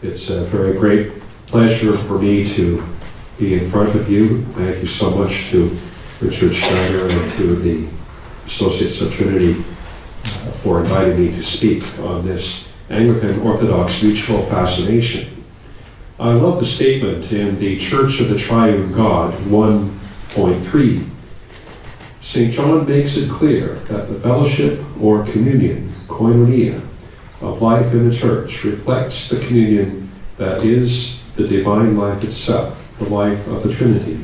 It's a very great pleasure for me to be in front of you. Thank you so much to Richard Schneider and to the Associates of Trinity for inviting me to speak on this Anglican and Orthodox mutual fascination. I love the statement in the Church of the Triune God 1.3. St. John makes it clear that the fellowship or communion, koinonia, of life in the Church reflects the communion that is the divine life itself, the life of the Trinity.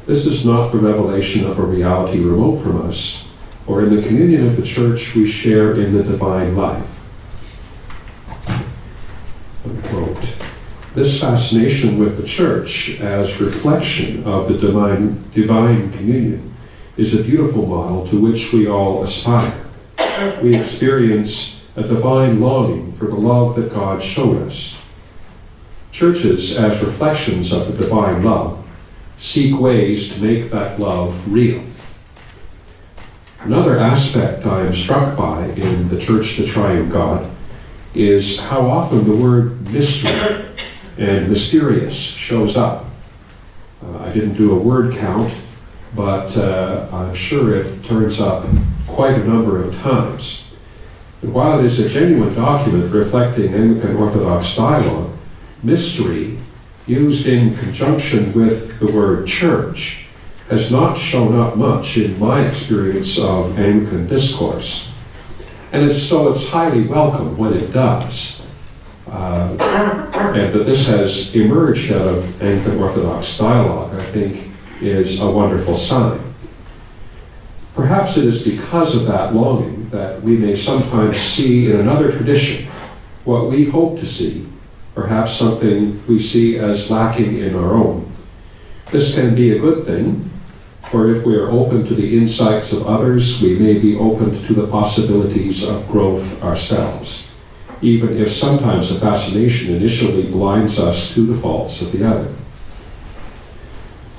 This is not the revelation of a reality remote from us, for in the communion of the Church we share in the divine life. Unquote. This fascination with the Church as reflection of the divine communion is a beautiful model to which we all aspire. We experience a divine longing for the love that God showed us. Churches, as reflections of the divine love, seek ways to make that love real. Another aspect I am struck by in the Church of the Triune God is how often the word mystery and mysterious shows up. I didn't do a word count, but I'm sure it turns up quite a number of times. And while it is a genuine document reflecting Anglican Orthodox dialogue, mystery, used in conjunction with the word church, has not shown up much in my experience of Anglican discourse. And it's highly welcome when it does. And that this has emerged out of Anglican Orthodox dialogue, I think, is a wonderful sign. Perhaps it is because of that longing that we may sometimes see in another tradition what we hope to see, perhaps something we see as lacking in our own. This can be a good thing, for if we are open to the insights of others, we may be open to the possibilities of growth ourselves, even if sometimes the fascination initially blinds us to the faults of the other.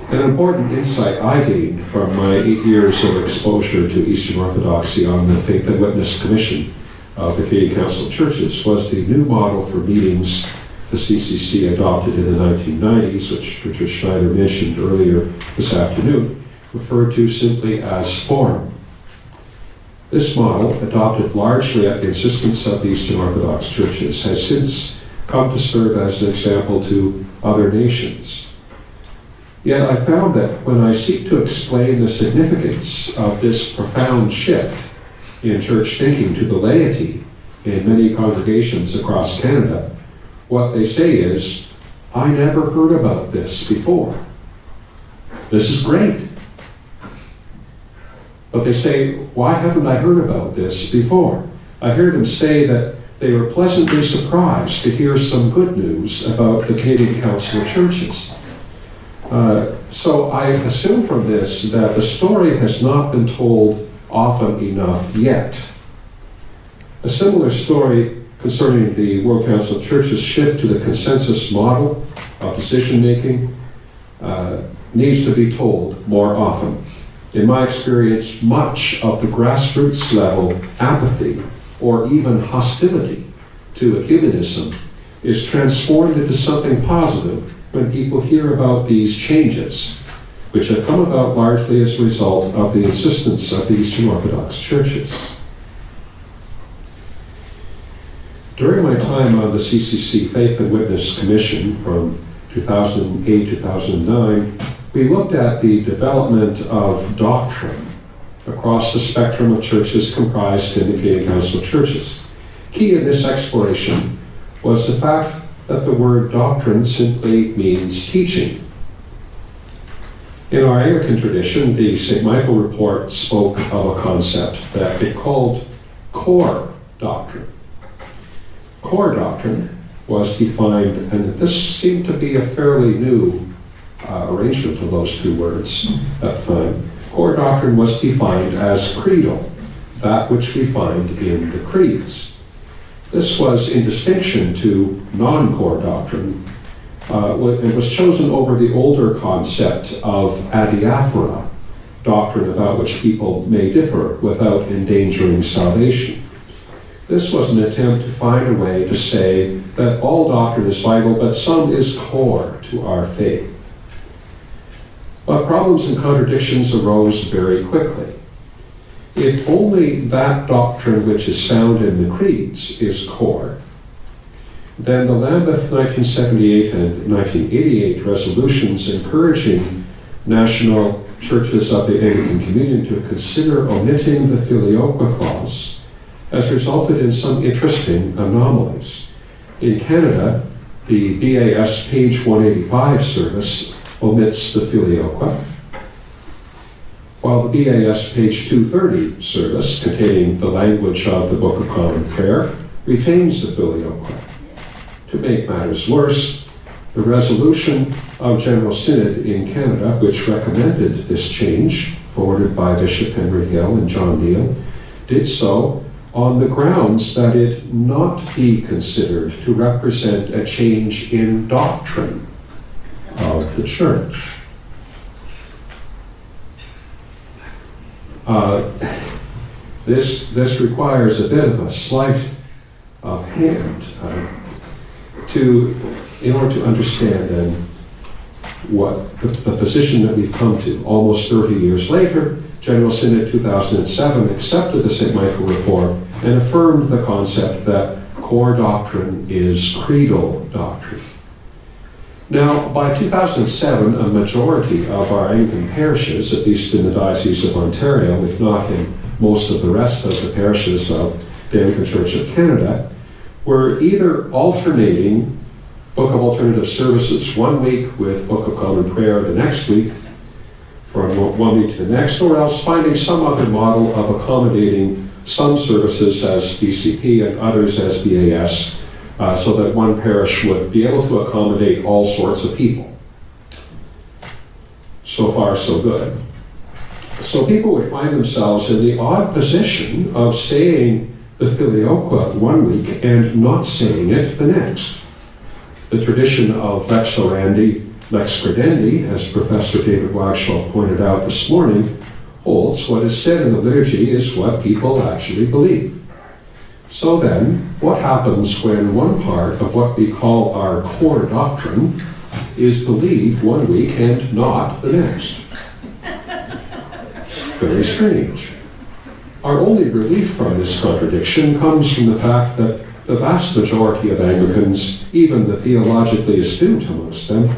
An important insight I gained from my 8 years of exposure to Eastern Orthodoxy on the Faith and Witness Commission of the Canadian Council of Churches was the new model for meetings the CCC adopted in the 1990s, which Richard Schneider mentioned earlier this afternoon, referred to simply as forum. This model, adopted largely at the insistence of the Eastern Orthodox churches, has since come to serve as an example to other nations. Yet I found that when I seek to explain the significance of this profound shift in church thinking to the laity in many congregations across Canada, what they say is, I never heard about this before. This is great. But they say, why haven't I heard about this before? I heard them say that they were pleasantly surprised to hear some good news about the Canadian Council of Churches. So I assume from this that the story has not been told often enough yet. A similar story concerning the World Council of Churches' shift to the consensus model of decision-making needs to be told more often. In my experience, much of the grassroots level apathy or even hostility to ecumenism is transformed into something positive when people hear about these changes, which have come about largely as a result of the insistence of the Eastern Orthodox churches. During my time on the CCC Faith and Witness Commission from 2008-2009, we looked at the development of doctrine across the spectrum of churches comprised in the Canadian Council of Churches. Key in this exploration was the fact that the word doctrine simply means teaching. In our Anglican tradition, the St. Michael Report spoke of a concept that it called core doctrine. Core doctrine was defined, and this seemed to be a fairly new arrangement of those two words at the time. Core doctrine was defined as creedal, that which we find in the creeds. This was in distinction to non-core doctrine. It was chosen over the older concept of adiaphora, doctrine about which people may differ without endangering salvation. This was an attempt to find a way to say that all doctrine is vital, but some is core to our faith. But problems and contradictions arose very quickly. If only that doctrine which is found in the creeds is core, then the Lambeth 1978 and 1988 resolutions encouraging national churches of the Anglican Communion to consider omitting the Filioque clause has resulted in some interesting anomalies. In Canada, the BAS page 185 service omits the Filioque, while the BAS page 230 service, containing the language of the Book of Common Prayer, retains the Filioque. To make matters worse, the resolution of General Synod in Canada, which recommended this change, forwarded by Bishop Henry Hill and John Neal, did so on the grounds that it not be considered to represent a change in doctrine of the Church. This requires a bit of a sleight of hand in order to understand then what the position that we've come to. Almost 30 years later, General Synod 2007 accepted the St. Michael Report and affirmed the concept that core doctrine is creedal doctrine. Now, by 2007, a majority of our Anglican parishes, at least in the Diocese of Ontario, if not in most of the rest of the parishes of the Anglican Church of Canada, were either alternating Book of Alternative Services one week with Book of Common Prayer the next week, from one week to the next, or else finding some other model of accommodating some services as BCP and others as BAS, so that one parish would be able to accommodate all sorts of people. So far, so good. So people would find themselves in the odd position of saying the Filioque one week and not saying it the next. The tradition of lex orandi, lex credendi, as Professor David Wagschal pointed out this morning, holds what is said in the liturgy is what people actually believe. So then, what happens when one part of what we call our core doctrine is believed one week and not the next? Very strange. Our only relief from this contradiction comes from the fact that the vast majority of Anglicans, even the theologically astute amongst them,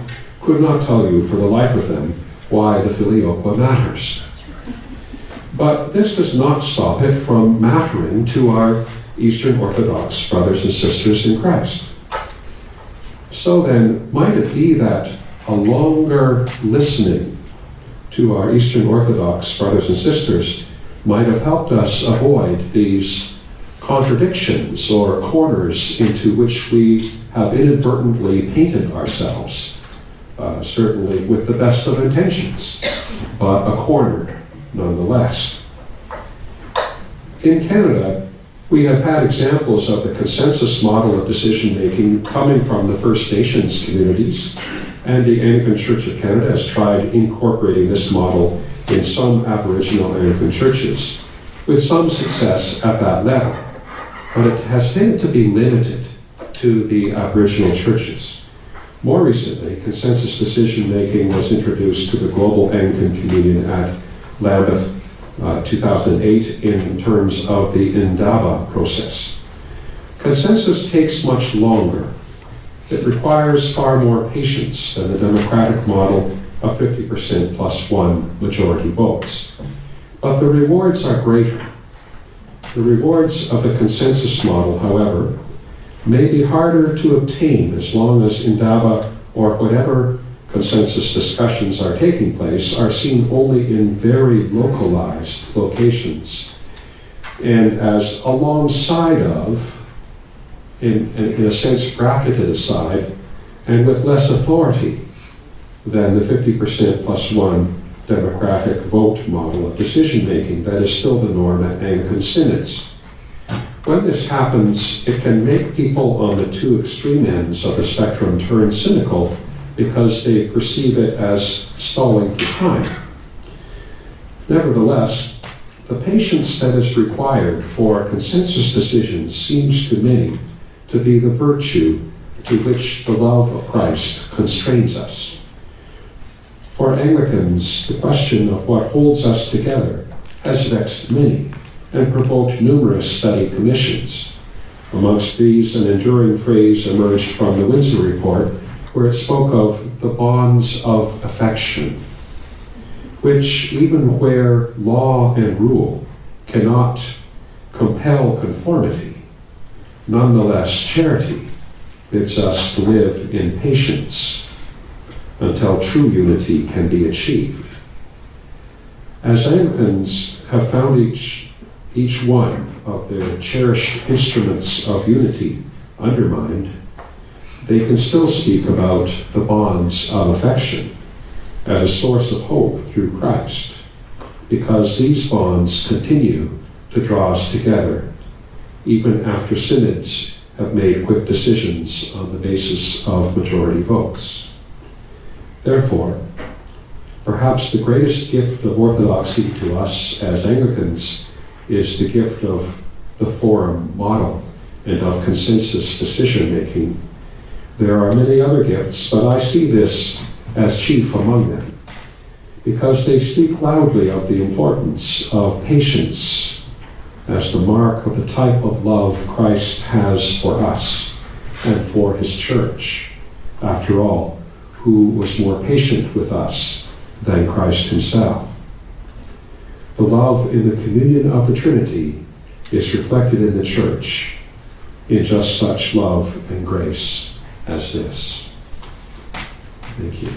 could not tell you for the life of them why the Filioque matters. But this does not stop it from mattering to our Eastern Orthodox brothers and sisters in Christ. So then, might it be that a longer listening to our Eastern Orthodox brothers and sisters might have helped us avoid these contradictions or corners into which we have inadvertently painted ourselves, certainly with the best of intentions, but a corner nonetheless. In Canada, we have had examples of the consensus model of decision-making coming from the First Nations communities, and the Anglican Church of Canada has tried incorporating this model in some Aboriginal Anglican churches, with some success at that level. But it has tended to be limited to the Aboriginal churches. More recently, consensus decision-making was introduced to the Global Anglican Communion at Lambeth 2008 in terms of the Indaba process. Consensus takes much longer. It requires far more patience than the democratic model of 50% plus one majority votes. But the rewards are greater. The rewards of the consensus model, however, may be harder to obtain as long as Indaba or whatever consensus discussions are taking place are seen only in very localized locations and as alongside of, in a sense bracketed aside, and with less authority than the 50% plus one democratic vote model of decision-making that is still the norm at Anglican synods. When this happens, it can make people on the two extreme ends of the spectrum turn cynical because they perceive it as stalling for time. Nevertheless, The patience that is required for consensus decisions seems to many to be the virtue to which the love of Christ constrains us. For Anglicans, the question of what holds us together has vexed many and provoked numerous study commissions. Amongst these, an enduring phrase emerged from the Windsor Report, where it spoke of the bonds of affection, which, even where law and rule cannot compel conformity, nonetheless charity bids us to live in patience until true unity can be achieved. As Anglicans have found each one of their cherished instruments of unity undermined, they can still speak about the bonds of affection as a source of hope through Christ, because these bonds continue to draw us together, even after synods have made quick decisions on the basis of majority votes. Therefore, perhaps the greatest gift of orthodoxy to us as Anglicans is the gift of the forum model and of consensus decision-making. There are many other gifts, but I see this as chief among them, because they speak loudly of the importance of patience as the mark of the type of love Christ has for us and for his church. After all, who was more patient with us than Christ himself? The love in the communion of the Trinity is reflected in the church in just such love and grace as this. Thank you.